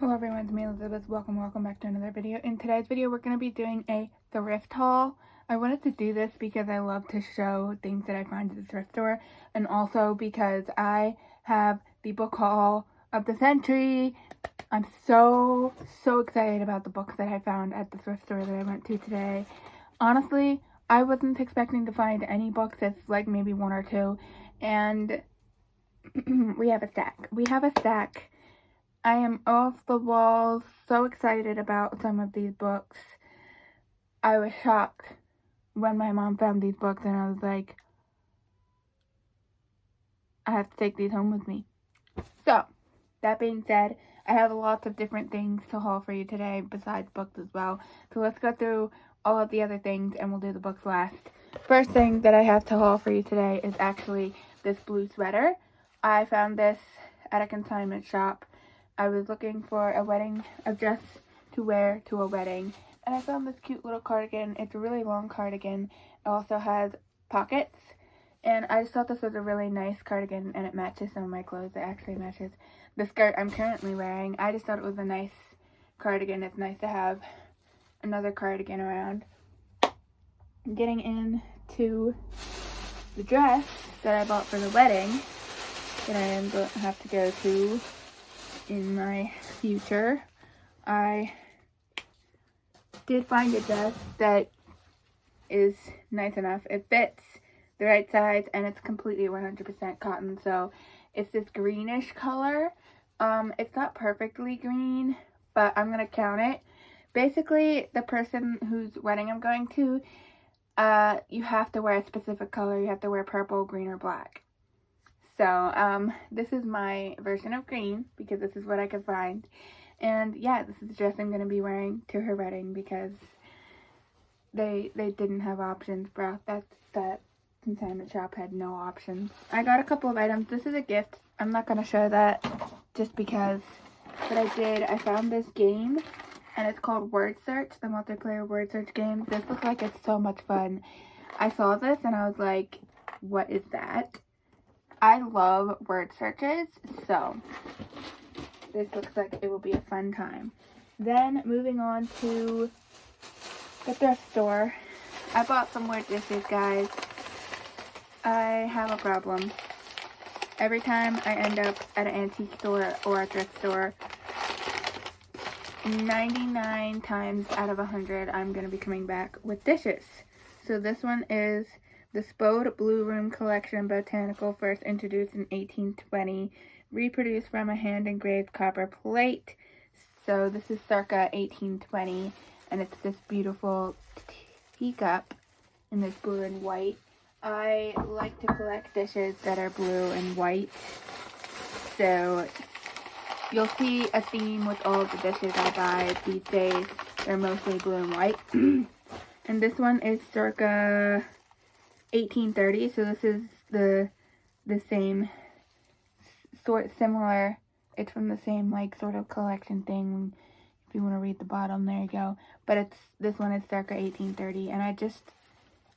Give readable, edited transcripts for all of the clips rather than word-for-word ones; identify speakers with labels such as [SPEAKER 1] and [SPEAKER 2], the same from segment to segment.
[SPEAKER 1] Hello everyone, it's me Elizabeth. Welcome back to another video. In today's video, we're going to be doing a thrift haul. I wanted to do this because I love to show things that I find at the thrift store, and also because I have the book haul of the century. I'm so excited about the books that I found at the thrift store that I went to today. Honestly, I wasn't expecting to find any books, it's like maybe one or two, and we have a stack. I am off the wall, so excited about some of these books. I was shocked when my mom found these books and I was like, I have to take these home with me. So, that being said, I have lots of different things to haul for you today besides books as well. So let's go through all of the other things and we'll do the books last. First thing that I have to haul for you today is actually this blue sweater. I found this at a consignment shop. I was looking for a dress to wear to a wedding, and I found this cute little cardigan. It's a really long cardigan. It also has pockets, and I just thought this was a really nice cardigan, and it matches some of my clothes. It actually matches the skirt I'm currently wearing. I just thought it was a nice cardigan. It's nice to have another cardigan around. Getting into the dress that I bought for the wedding that I am going to have to go to in my future. I did find a dress that is nice enough. It fits the right size and it's completely 100% cotton. So it's this greenish color. It's not perfectly green, but I'm gonna count it. Basically, the person whose wedding I'm going to, you have to wear a specific color. You have to wear purple, green, or black. So, this is my version of green because this is what I could find. And yeah, this is the dress I'm going to be wearing to her wedding because they didn't have options, bro. That consignment shop had no options. I got a couple of items. This is a gift. I'm not going to show that just because. But I found this game and it's called Word Search, the multiplayer word search game. This looks like it's so much fun. I saw this and I was like, what is that? I love word searches, so this looks like it will be a fun time. Then, moving on to the thrift store. I bought some more dishes, guys. I have a problem. Every time I end up at an antique store or a thrift store, 99 times out of 100, I'm going to be coming back with dishes. So this one is the Spode Blue Room Collection Botanical, first introduced in 1820, reproduced from a hand-engraved copper plate. So this is circa 1820, and it's this beautiful teacup in this blue and white. I like to collect dishes that are blue and white, so you'll see a theme with all of the dishes I buy these days. They're mostly blue and white. And this one is circa 1830, so this is the same similar, it's from the same like sort of collection thing. If you want to read the bottom, there you go. But this one is circa 1830, and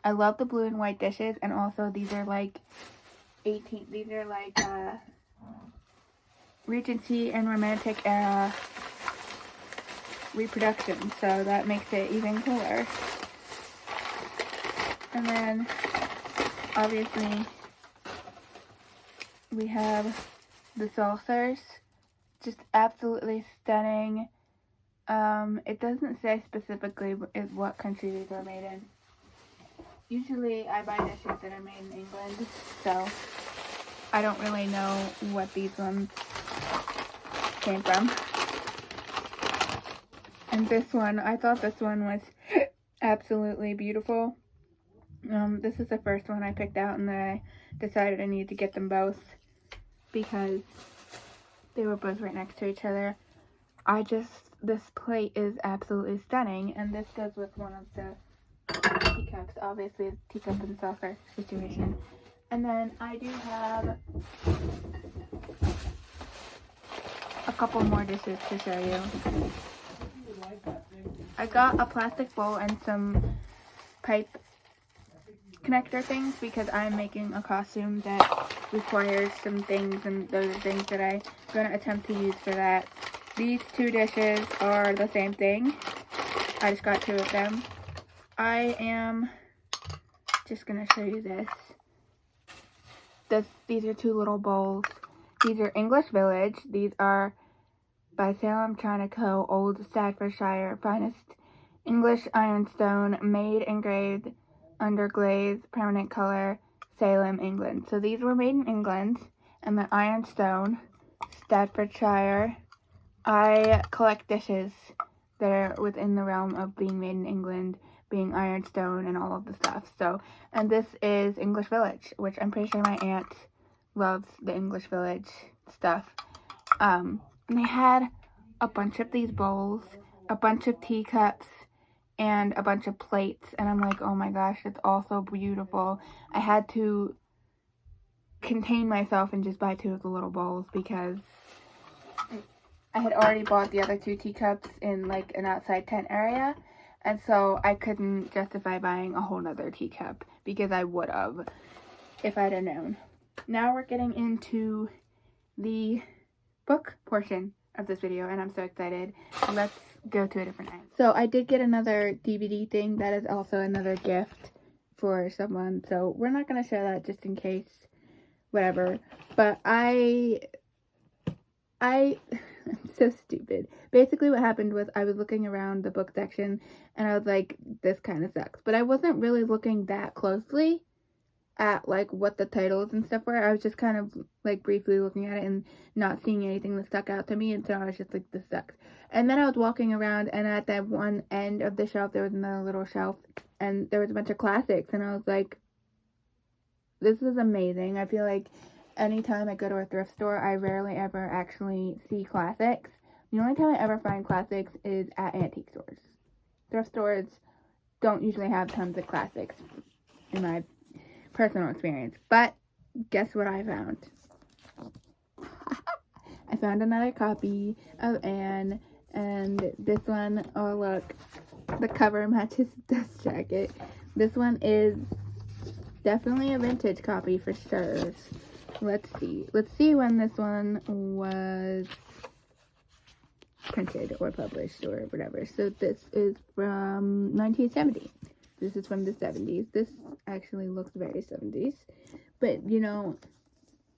[SPEAKER 1] I love the blue and white dishes, and also these are like Regency and Romantic era reproduction, so that makes it even cooler. And then obviously we have the saucers, just absolutely stunning. It doesn't say specifically what country these are made in. Usually I buy dishes that are made in England, so I don't really know what these ones came from. And this one, I thought this one was absolutely beautiful. This is the first one I picked out, and then I decided I needed to get them both because they were both right next to each other. This plate is absolutely stunning, and this goes with one of the teacups, obviously the teacup and saucer situation. And then I do have a couple more dishes to show you. I got a plastic bowl and some pipe connector things because I'm making a costume that requires some things, and those are things that I'm going to attempt to use for that. these two dishes are the same thing. I just got 2 of them. I am just going to show you this. These are 2 little bowls. These are English Village. These are by Salem China Co. Old Staffordshire Finest English Ironstone, made, engraved, underglaze, permanent color, Salem, England. So these were made in England, and the Ironstone, Staffordshire. I collect dishes that are within the realm of being made in England, being Ironstone and all of the stuff. So, and this is English Village, which I'm pretty sure my aunt loves the English Village stuff. And they had a bunch of these bowls, a bunch of teacups, and a bunch of plates. And I'm like, oh my gosh, it's all so beautiful. I had to contain myself and just buy 2 of the little bowls because I had already bought the other 2 teacups in like an outside tent area. And so I couldn't justify buying a whole nother teacup because I would have if I'd have known. Now we're getting into the book portion of this video, and I'm so excited. Let's go to a different end. So I did get another DVD thing that is also another gift for someone, so we're not going to show that just in case, whatever. But I'm so stupid. Basically what happened was I was looking around the book section and I was like, this kind of sucks. But I wasn't really looking that closely at like what the titles and stuff were. I was just kind of like briefly looking at it and not seeing anything that stuck out to me, and so I was just like, this sucks. And then I was walking around, and at that one end of the shelf there was another little shelf and there was a bunch of classics, and I was like, this is amazing. I feel like anytime I go to a thrift store, I rarely ever actually see classics. The only time I ever find classics is at antique stores. Thrift stores don't usually have tons of classics in my personal experience. But guess what I found? I found another copy of Anne, and this one, oh look, the cover matches this jacket. This one is definitely a vintage copy for sure. Let's see when this one was printed or published or whatever. So this is from 1970. This is from the 70s. This actually looks very 70s. But, you know,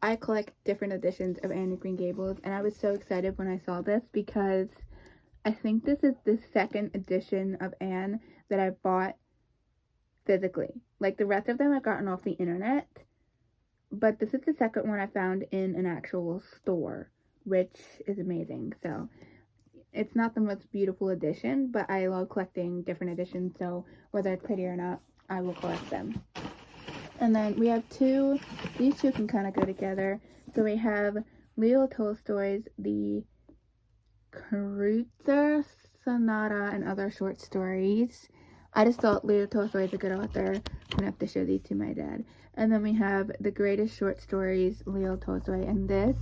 [SPEAKER 1] I collect different editions of Anne of Green Gables, and I was so excited when I saw this because I think this is the 2nd edition of Anne that I bought physically. Like, the rest of them I've gotten off the internet, but this is the 2nd one I found in an actual store, which is amazing. So it's not the most beautiful edition, but I love collecting different editions, so whether it's pretty or not, I will collect them. And then we have these two can kind of go together. So we have Leo Tolstoy's The Kreutzer Sonata and Other Short Stories. I just thought Leo Tolstoy is a good author. I'm going to have to show these to my dad. And then we have The Greatest Short Stories, Leo Tolstoy, and this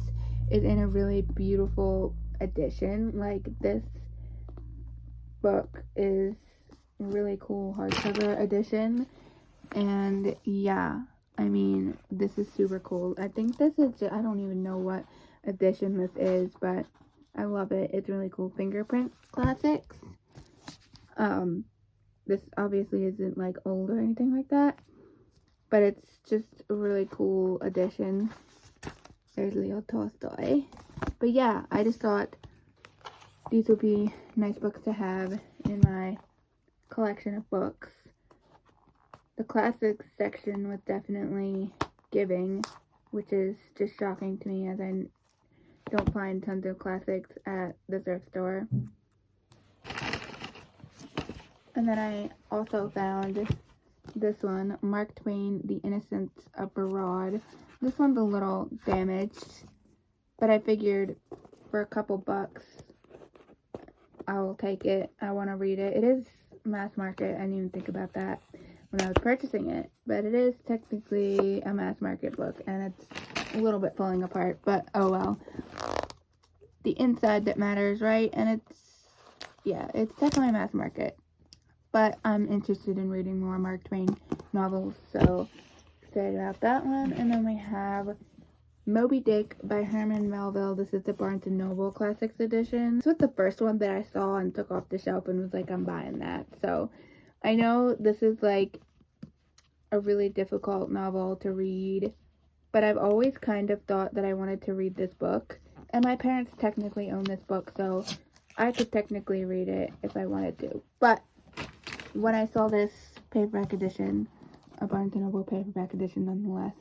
[SPEAKER 1] is in a really beautiful edition. Like, this book is really cool hardcover edition, and yeah, I mean, this is super cool. I think this is I don't even know what edition this is, but I love it. It's really cool. Fingerprint Classics. This obviously isn't like old or anything like that, but it's just a really cool edition. There's Leo Tolstoy. But yeah, I just thought these would be nice books to have in my collection of books. The classics section was definitely giving, which is just shocking to me as I don't find tons of classics at the thrift store. And then I also found this one, Mark Twain, The Innocents Abroad. This one's a little damaged, but I figured for a couple bucks, I'll take it. I want to read it. It is mass market. I didn't even think about that when I was purchasing it, but it is technically a mass market book, and it's a little bit falling apart, but oh well. The inside that matters, right? And it's definitely mass market, but I'm interested in reading more Mark Twain novels, so excited about that one. And then we have Moby Dick by Herman Melville. This is the Barnes & Noble Classics edition. This was the first one that I saw and took off the shelf and was like, I'm buying that. So I know this is like a really difficult novel to read, but I've always kind of thought that I wanted to read this book. And my parents technically own this book, so I could technically read it if I wanted to. But when I saw this paperback edition, a Barnes & Noble paperback edition nonetheless,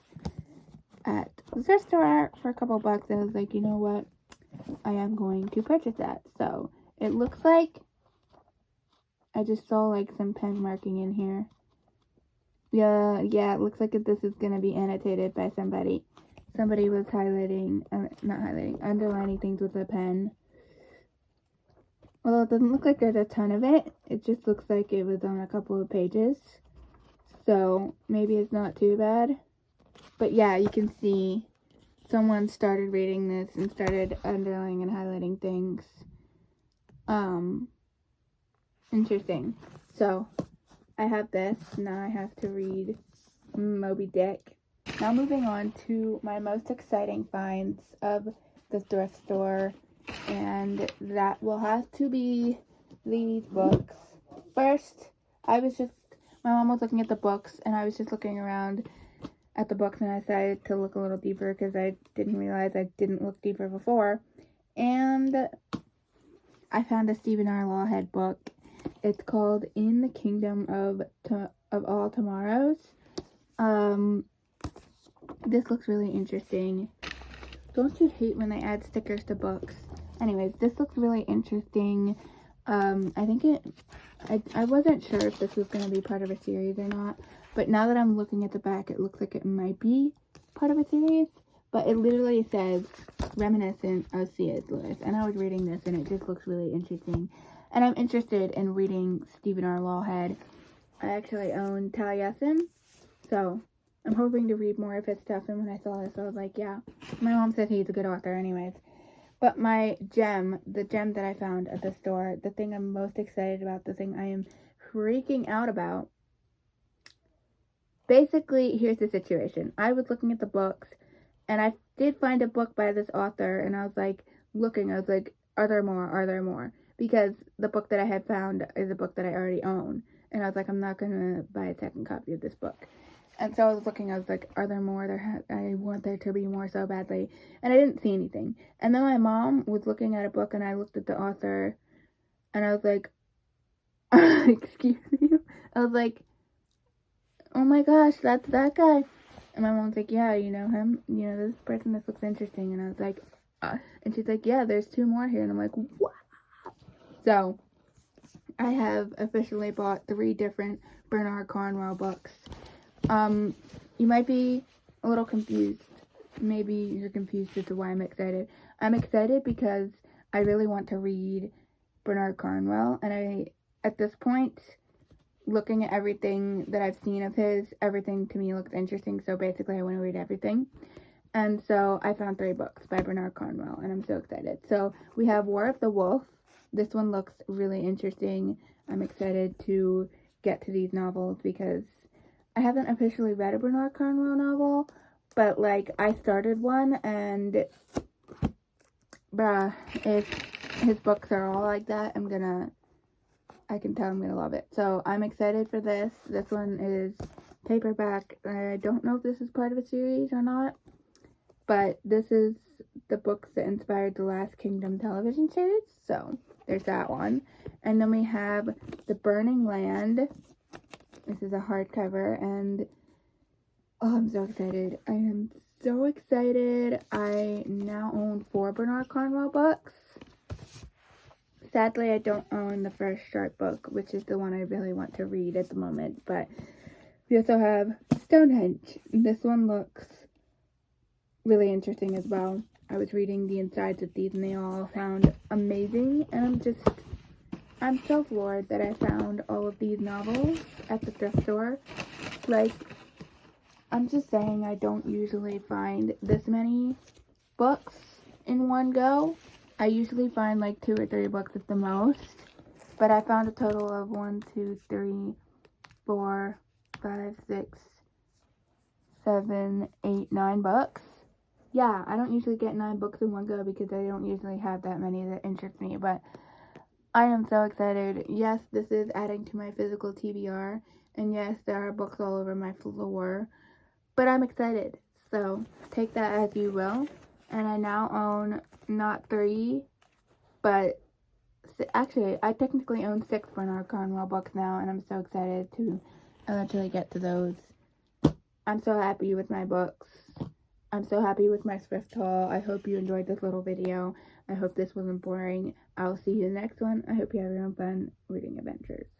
[SPEAKER 1] at the thrift store for a couple bucks, I was like, you know what? I am going to purchase that. So it looks like I just saw like some pen marking in here. Yeah, it looks like this is going to be annotated by somebody. Somebody was underlining things with a pen. Well, it doesn't look like there's a ton of it. It just looks like it was on a couple of pages. So maybe it's not too bad. But yeah, you can see someone started reading this and started underlining and highlighting things. Interesting. So I have this. Now I have to read Moby Dick. Now moving on to my most exciting finds of the thrift store. And that will have to be these books. First, my mom was looking at the books, and I was just looking around at the books, and I decided to look a little deeper because I didn't realize I didn't look deeper before. And I found a Stephen R. Lawhead book. It's called In the Kingdom of All Tomorrows. This looks really interesting. Don't you hate when they add stickers to books? Anyways, this looks really interesting. I wasn't sure if this was going to be part of a series or not, but now that I'm looking at the back, it looks like it might be part of a series, but it literally says reminiscent of C.S. Lewis, and I was reading this, and it just looks really interesting, and I'm interested in reading Stephen R. Lawhead. I actually own Taliesin, so I'm hoping to read more of his stuff, and when I saw this, I was like, yeah, my mom said he's a good author anyways. But the gem that I found at the store, the thing I'm most excited about, the thing I am freaking out about, basically, here's the situation. I was looking at the books, and I did find a book by this author, and I was like, are there more? Because the book that I had found is a book that I already own, and I was like, I'm not going to buy a second copy of this book. And so I was looking, I was like, are there more? I want there to be more so badly. And I didn't see anything. And then my mom was looking at a book, and I looked at the author, and I was like, excuse me? I was like, oh my gosh, that's that guy. And my mom was like, yeah, you know him? You know, this person, this looks interesting. And I was like, and she's like, yeah, there's 2 more here. And I'm like, what? So I have officially bought 3 different Bernard Cornwell books. You might be a little confused. Maybe you're confused as to why I'm excited. I'm excited because I really want to read Bernard Cornwell, and at this point, looking at everything that I've seen of his, everything to me looks interesting, so basically I want to read everything. And so I found 3 books by Bernard Cornwell, and I'm so excited. So we have War of the Wolf. This one looks really interesting. I'm excited to get to these novels because I haven't officially read a Bernard Cornwell novel, but like I started one, and if his books are all like that, I can tell I'm gonna love it. So I'm excited for this. This one is paperback. I don't know if this is part of a series or not, but this is the books that inspired the Last Kingdom television series. So there's that one. And then we have The Burning Land. This is a hardcover, and I'm so excited. I am so excited. I now own 4 Bernard Cornwell books. Sadly, I don't own the first Sharp book, which is the one I really want to read at the moment, but we also have Stonehenge. This one looks really interesting as well. I was reading the insides of these, and they all sound amazing, and I'm so floored that I found all of these novels at the thrift store. Like, I'm just saying I don't usually find this many books in one go. I usually find like 2 or 3 books at the most. But I found a total of 1, 2, 3, 4, 5, 6, 7, 8, 9 books. yeah, I don't usually get 9 books in one go because I don't usually have that many that interest me, but I am so excited. Yes, this is adding to my physical TBR, and yes, there are books all over my floor, but I'm excited. So take that as you will. And I now own not 3, but actually, I technically own 6 Bernard Cornwell books now, and I'm so excited to eventually get to those. I'm so happy with my books. I'm so happy with my thrift haul. I hope you enjoyed this little video. I hope this wasn't boring. I'll see you in the next one. I hope you have your own fun reading adventures.